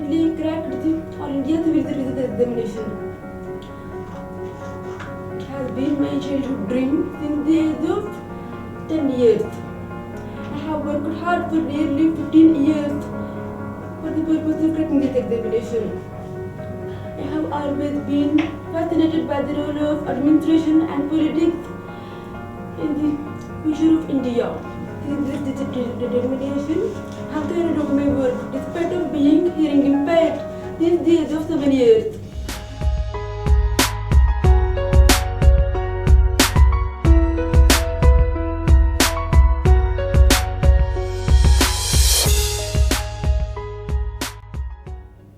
recently cracked the All India Civil Service examination. It has been my childhood dream since the age of 10 years. I have worked hard for nearly 15 years for the purpose of cracking this examination. I have always been fascinated by the role of administration and politics in the future of India. This determination have carried out my work despite of being hearing impaired since the age of 7 years.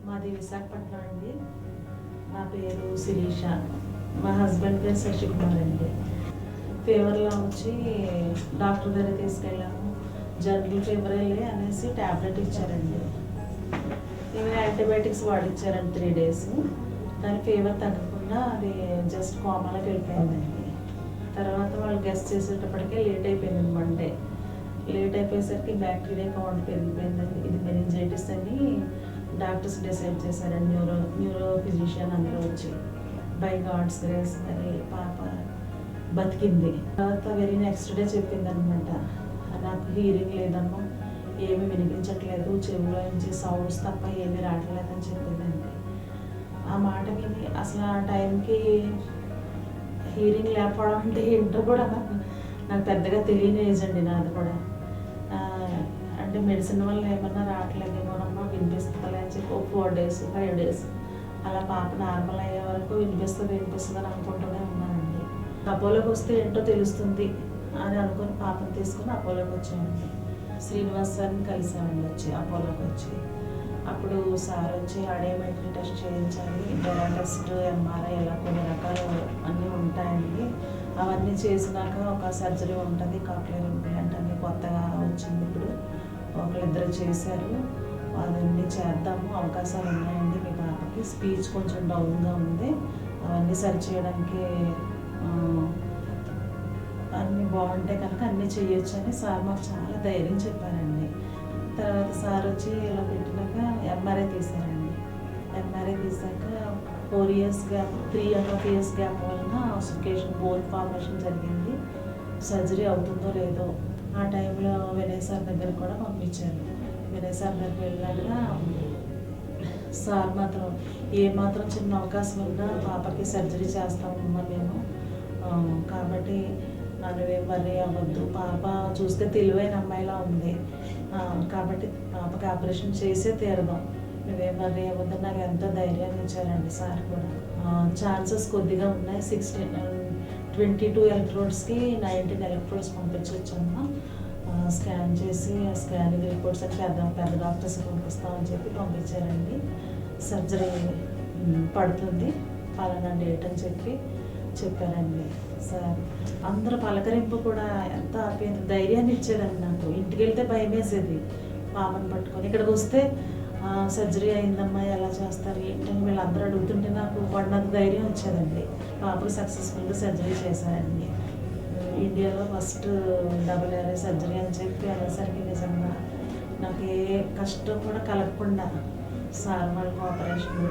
మాది విశాఖపట్నం అండి. నా పేరు శిరీష, మా husband పేరు శశికుమార్ అండి. ఫీవర్లో వచ్చి doctor దగ్గర తీసుకెళ్ళాము. General fever అనేసి ట్యాబ్లెట్ ఇచ్చారండి. ఇవి యాంటీబయాటిక్స్ వాడిచ్చారండి 3 days. కానీ ఫీవర్ తగ్గకుండా అది జస్ట్ కోమాలోకి వెళ్ళిపోయిందండి. తర్వాత వాళ్ళు గెస్ట్ చేసేటప్పటికే లేట్ అయిపోయింది. 1 day లేట్ అయిపోయేసరికి బ్యాక్టీరియా కౌంట్ పెరిగిపోయిందండి. ఇది మెనింజైటిస్ అని డాక్టర్స్ డిసైడ్ చేశారండి. న్యూరో ఫిజిషియన్ అందరూ వచ్చి బై గాడ్స్ గ్రేస్ మరి పాప బతికింది. తర్వాత వెరీ నెక్స్ట్ డే చెప్పింది అనమాట, నాకు హీరింగ్ లేదమ్మా, ఏమీ వినిపించట్లేదు, చెవిలో నుంచి సౌండ్స్ తప్ప ఏమీ రావట్లేదని చెప్పిందండి. ఆ మాట విని అసలు ఆ టైంకి హీరింగ్ లేకపోవడం అంటే ఏంటో కూడా నాకు పెద్దగా తెలియని ఏజ్ అండి నాది కూడా. అంటే మెడిసిన్ వల్ల ఏమన్నా రావట్లేదేమోనమ్మా, వినిపిస్తుందిలే అని చెప్పి 4 days 5 days అలా పాప నార్మల్ అయ్యే వరకు వినిపిస్తుంది అని అనుకుంటూనే ఉన్నానండి. అపోలోకి వస్తే ఏంటో తెలుస్తుంది అని అనుకుని పాపను తీసుకుని అపోలోకి వచ్చామండి. శ్రీనివాస్ సార్ని కలిసామండి వచ్చి అపోలోకి వచ్చి. అప్పుడు సార్ వచ్చి ఆడియోమెట్రీ టెస్ట్ చేయించాలి, డెరా టెస్ట్, ఎంఆర్ఐ, ఇలా కొన్ని రకాలు అన్నీ ఉంటాయండి. అవన్నీ చేసినాక ఒక సర్జరీ ఉంటుంది, కాక్లియర్ ఇంప్లాంట్ అని కొత్తగా వచ్చింది. ఇప్పుడు 1-2 చేశారు. అవన్నీ చేద్దాము, అవకాశాలు ఉన్నాయండి. మీ పాపకి స్పీచ్ కొంచెం డౌన్గా ఉంది, అవన్నీ సరి చేయడానికి అన్నీ బాగుంటాయి కనుక అన్నీ చేయొచ్చు అని సార్ మాకు చాలా ధైర్యం చెప్పారండి. తర్వాత సార్ వచ్చి ఇలా పెట్టినాక ఎంఆర్ఐ తీశారండి. ఎంఆర్ఐ తీసాక 4 years గ్యాప్ 3.5 years గ్యాప్ వలన ఆసిఫికేషన్ బోన్ ఫార్మేషన్ జరిగింది. సర్జరీ అవుతుందో లేదో ఆ టైంలో వినయ్ సార్ దగ్గర కూడా పంపించారు. వినయ్ సార్ దగ్గరికి వెళ్ళాక సార్ మాత్రం ఏమాత్రం చిన్న అవకాశం ఉన్నా పాపకి సర్జరీ చేస్తామమ్మా మేము, కాబట్టి నువ్వేం వర్రీ అవ్వద్దు, పాప చూస్తే తెలివైన అమ్మాయిలా ఉంది, కాబట్టి పాపకి ఆపరేషన్ చేసే తీరదాం, నువ్వేం వర్రీ అవ్వద్దు, నాకు ఎంతో ధైర్యాన్ని ఇచ్చారండి సార్ కూడా. ఛాన్సెస్ కొద్దిగా ఉన్నాయి. 22 ఎలక్ట్రోడ్స్కి 19 ఎలక్ట్రోడ్స్ పంపించవచ్చమ్మా. స్కాన్ చేసి ఆ స్కానింగ్ రిపోర్ట్స్ అని పెద్ద డాక్టర్స్ పంపిస్తామని చెప్పి పంపించారండి. సర్జరీ పడుతుంది పలానా డేట్ అని చెప్పారండి సార్. అందరూ పలకరింపు కూడా ఎంత ఆప్యాయత, ధైర్యాన్ని ఇచ్చేదండి నాకు. ఇంటికి వెళ్తే భయం వేసేది పాపను పట్టుకొని. ఇక్కడికి వస్తే సర్జరీ అయిందమ్మా, ఎలా చేస్తారు ఏంటని వీళ్ళందరూ అడుగుతుంటే నాకు పడినంత ధైర్యం వచ్చేదండి. పాపకు సక్సెస్ఫుల్గా సర్జరీ చేశారండి. ఇండియాలో ఫస్ట్ RRA సర్జరీ అని చెప్పి అనేసరికి నిజంగా నాకు ఏ కష్టం కూడా కలగకుండా సార్ వాళ్ళ కోఆపరేషన్,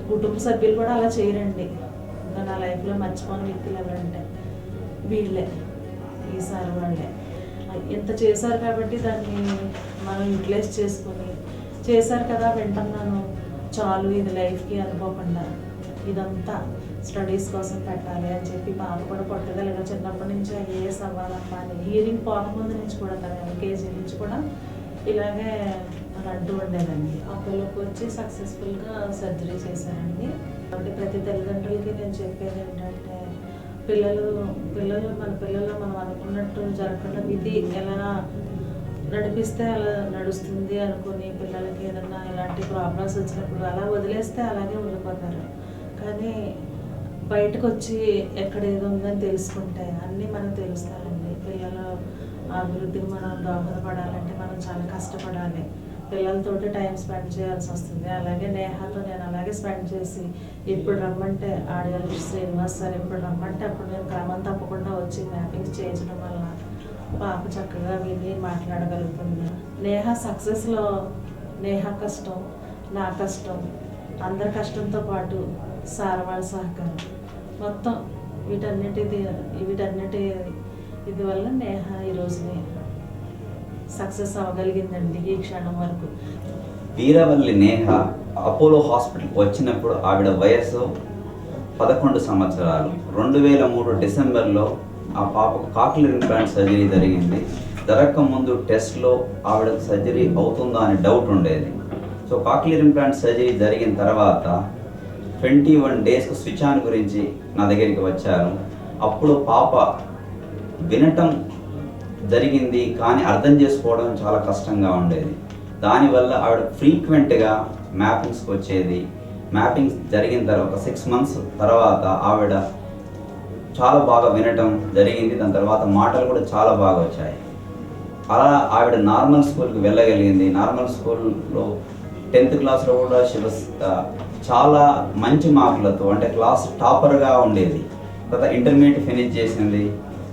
కుటుంబ సభ్యులు కూడా అలా చేయరండి. ఇంకా నా లైఫ్లో మర్చిపోని వ్యక్తులు ఎవరంటే వీళ్ళే, ఈ సార్ వాళ్ళే. ఇంత చేశారు కాబట్టి దాన్ని మనం యూటిలైజ్ చేసుకొని చేశారు కదా వింటున్నాను చాలు, ఇది లైఫ్కి అనుకోకుండా ఇదంతా స్టడీస్ కోసం పెట్టాలి అని చెప్పి పాప కూడా పట్టుదలగా చిన్నప్పటి నుంచి IAS అవ్వాలమ్మా అని, హీరింగ్ పోకముందు నుంచి కూడా తన LKG నుంచి కూడా ఇలాగే అంటూ ఉండేదండి. అపోలోకి వచ్చి సక్సెస్ఫుల్గా సర్జరీ చేశారండి. అంటే ప్రతి తల్లిదండ్రులకి నేను చెప్పేది ఏంటంటే, మన పిల్లలు మనం అనుకున్నట్టు జరగకుండా విధి ఎలా నడిపిస్తే అలా నడుస్తుంది అనుకుని పిల్లలకి ఏదన్నా ఇలాంటి ప్రాబ్లమ్స్ వచ్చినప్పుడు అలా వదిలేస్తే అలాగే ఉండిపోతారు. కానీ బయటకు వచ్చి ఎక్కడ ఏదో ఉందని తెలుసుకుంటే అన్నీ మనకు తెలుస్తాయండి. పిల్లల అభివృద్ధికి మనం దోహదపడాలంటే మనం చాలా కష్టపడాలి, పిల్లలతోటి టైం స్పెండ్ చేయాల్సి వస్తుంది. అలాగే నేహాతో నేను అలాగే స్పెండ్ చేసి ఎప్పుడు రమ్మంటే ఆడియాలజిస్ట్ శ్రీనివాస్ సార్ ఎప్పుడు రమ్మంటే అప్పుడు నేను క్రమం తప్పకుండా వచ్చి మ్యాపింగ్స్ చేయించడం వల్ల పాప చక్కగా విని మాట్లాడగలుగుతుంది. నేహా సక్సెస్లో నేహా కష్టం, నా కష్టం, అందరి కష్టంతో పాటు సార్ వాళ్ళ సహకారం మొత్తం వీటన్నిటి ఇది వల్ల నేహ ఈరోజుని సక్సెస్ అవ్వగలిగిందండి ఈ క్షణం వరకు. వీరవల్లి నేహ అపోలో హాస్పిటల్కి వచ్చినప్పుడు ఆవిడ వయసు 11 సంవత్సరాలు. 2003 డిసెంబర్లో ఆ పాపకు కాక్లియర్ ఇంప్లాంట్ సర్జరీ జరిగింది. జరగక ముందు టెస్ట్లో ఆవిడకు సర్జరీ అవుతుందా అని డౌట్ ఉండేది. సో కాక్లియర్ ఇంప్లాంట్ సర్జరీ జరిగిన తర్వాత 21 డేస్కు స్విచ్ ఆన్ గురించి నా దగ్గరికి వచ్చారు. అప్పుడు పాప వినటం జరిగింది కానీ అర్థం చేసుకోవడం చాలా కష్టంగా ఉండేది. దానివల్ల ఆవిడ ఫ్రీక్వెంట్గా మ్యాపింగ్స్కి వచ్చేది. మ్యాపింగ్స్ జరిగిన తర్వాత 6 months తర్వాత ఆవిడ చాలా బాగా వినటం జరిగింది. దాని తర్వాత మాటలు కూడా చాలా బాగా వచ్చాయి. అలా ఆవిడ నార్మల్ స్కూల్కి వెళ్ళగలిగింది. నార్మల్ స్కూల్లో 10th క్లాస్లో కూడా చాలా మంచి మార్కులతో, అంటే క్లాస్ టాపర్గా ఉండేది. తర్వాత ఇంటర్మీడియట్ ఫినిష్ చేసింది.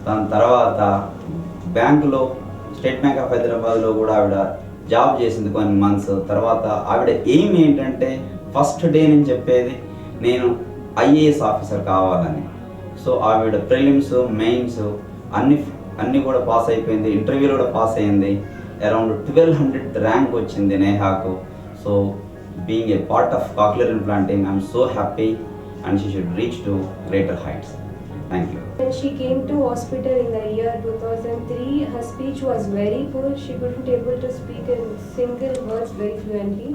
దాని తర్వాత బ్యాంకులో, స్టేట్ బ్యాంక్ ఆఫ్ హైదరాబాద్లో కూడా ఆవిడ జాబ్ చేసింది కొన్ని మంత్స్. తర్వాత ఆవిడ ఎయిమ్ ఏంటంటే ఫస్ట్ డే నుంచి చెప్పేది నేను ఐఏఎస్ ఆఫీసర్ కావాలని. సో ఆవిడ ప్రిలిమ్స్, మెయిన్స్ అన్నీ కూడా పాస్ అయిపోయింది. ఇంటర్వ్యూలో కూడా పాస్ అయింది. అరౌండ్ 1200 ర్యాంక్ వచ్చింది నేహాకు. So being a part of cochlear implanting, I'm so happy and she should reach to greater heights. Thank you. When she came to hospital in the year 2003, her speech was very poor. She couldn't able to speak in single words very fluently.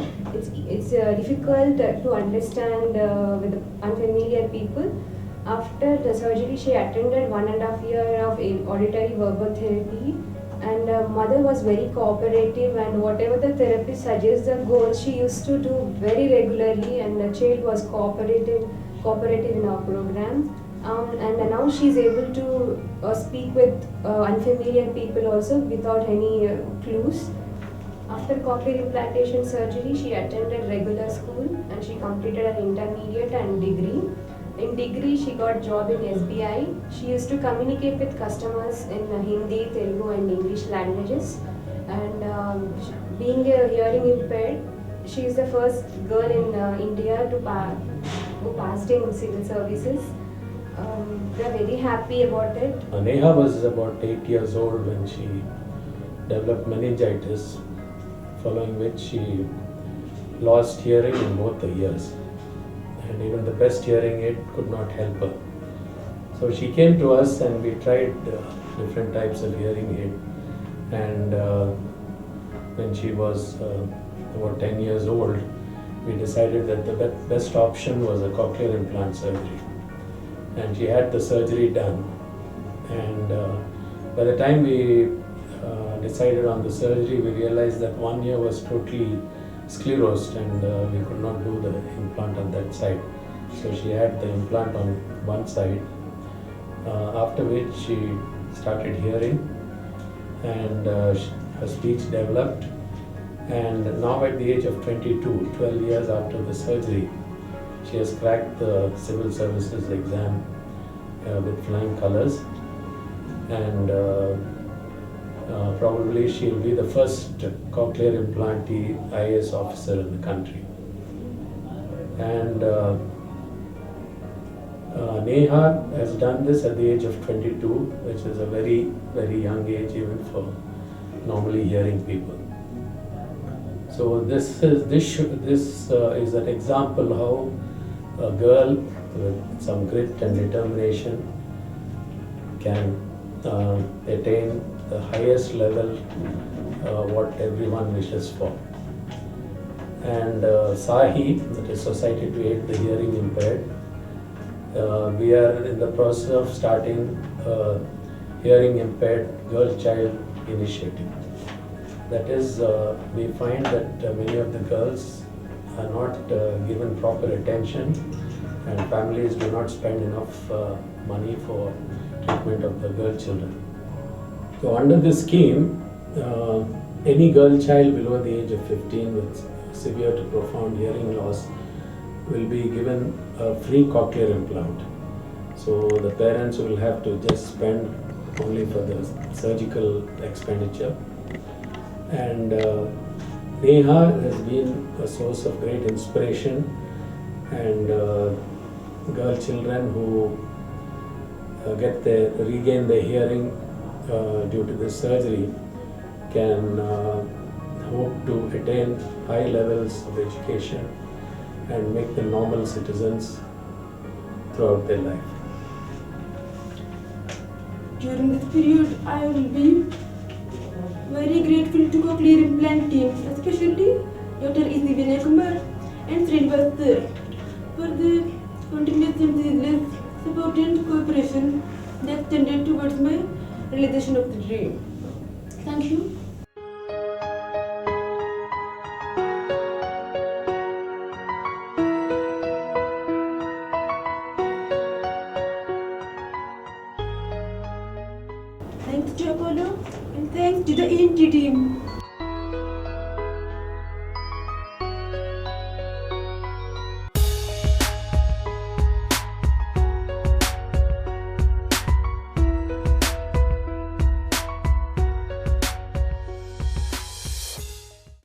It's difficult to understand with unfamiliar people. After the surgery, she attended 1.5 years of auditory verbal therapy. And mother was very cooperative, and whatever the therapist suggests the goals, she used to do very regularly, and the child was cooperative in our program. And now she is able to speak with unfamiliar people also without any clues. After cochlear implantation surgery, she attended regular school and she completed her intermediate and degree. In degree, she got job in SBI. She used to communicate with customers in Hindi, Telugu and English languages. And being a hearing impaired, she is the first girl in India who passed in civil services. We are very happy about it. Neha was about 8 years old when she developed meningitis, following which she lost hearing in both the ears. And even the best hearing aid could not help her. So she came to us and we tried different types of hearing aid. And when she was about 10 years old, we decided that the best option was a cochlear implant surgery. And she had the surgery done. And by the time we decided on the surgery, we realized that 1 ear was totally sclerosed and we could not do the implant on that side. So she had the implant on one side, after which she started hearing and her speech developed. And now at the age of 22, 12 years after the surgery, she has cracked the civil services exam with flying colors. And probably she will be the first cochlear implantee IAS officer in the country. And Neha has done this at the age of 22, which is a very, very young age even for normally hearing people. So this is an example how a girl with some grit and determination can attain the highest level what everyone wishes for. And SAHI, that is Society to Aid the Hearing Impaired, we are in the process of starting a hearing impaired girl child initiative. That is, we find that many of the girls are not given proper attention and families do not spend enough money for treatment of the girl children. So under this scheme, any girl child below the age of 15 with severe to profound hearing loss will be given a free cochlear implant. So the parents will have to just spend only for the surgical expenditure, and Neha has been a source of great inspiration, and girl children who regain their hearing due to this surgery can hope to attain high levels of education and make them normal citizens throughout their life. During this period, I will be very grateful to cochlear implant team, especially Dr. E.C. Vinay Kumar and Srinivas sir, for the continuous and ceaseless support and cooperation that tended towards my realization of the dream. Thank you. Thanks to Apollo and thanks to the ENT team.